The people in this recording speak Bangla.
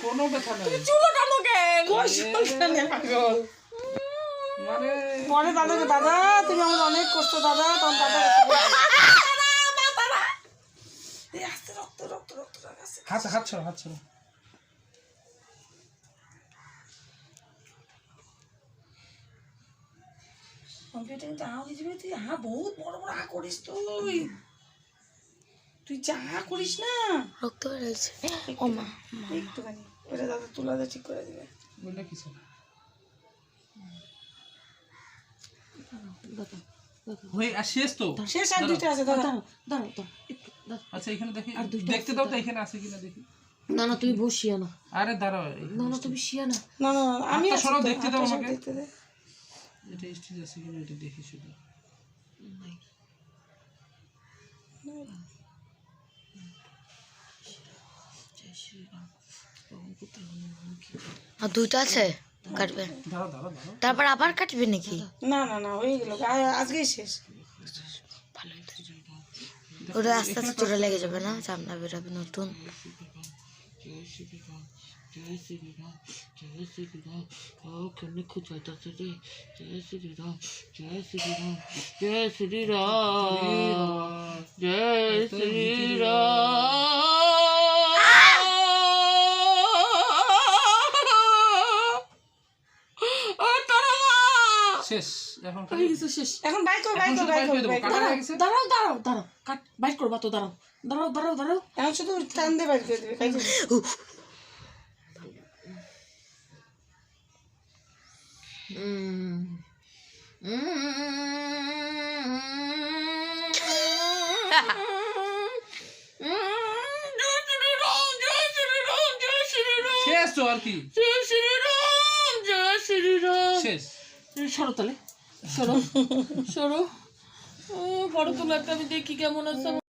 কোনো ব্যথা নাই। চুলো টানো কেন? মানে মনে দাদাকে দাদা তুমি আমাকে অনেক কষ্ট দাদা তখন দাদা রক্ত রক্ত রক্ত হাত ছাড়ো কম্পিউটার কিন্তু তুই বহুত বড় বড় করিস তুই যা করিস না রক্ত বেরোচ্ছে। ও মা একটুখানি ওটা দাদা তুলা দিয়ে ঠিক করে দিবে বললে কিছু হয়ে শেষ তো শেষ আর দুইটা আছে দাদা আচ্ছা এখানে দেখি দেখতে দাও তো এখানে আছে কিনা দেখি। না না তুমি বসিয়া না, আরে দাঁড়াও না না তুমি শিয়া না। না না আমি হাতটা সরাও, দেখতে দাও আমাকে। দেখতে দে এটা স্টিচ আছে কিনা এটা দেখি শুধু। আর দুইটা আছে কাটবে, দাঁড়াও তারপর আবার কাটবে নাকি? না না না হয়ে গেল আজকেই শেষ। ওটা আস্তে আস্তে চোরা লেগে যাবে না, চামড়া বেরোবে নতুন। কেমনি খুঁজাইতেছে রে, জয় শ্রীরাম জয় শ্রীরাম জয় শ্রীরাম জয় শ্রীরাম। শেষ এখন শেষ। এখন বাইক করো দাঁড়াও দাঁড়াও দাঁড়াও, কাট বাইট করবা তো, দাঁড়াও দাঁড়াও দাঁড়াও দাঁড়াও। এখন শুধু টান দিয়ে বাইক করে দিবে শেষ তো আর কি। জয় শ্রীরাম জয় শ্রীরাম। শেষ। সরো তাহলে, সরো সরো। বড় তোলা একটা আমি দেখি কেমন আছে।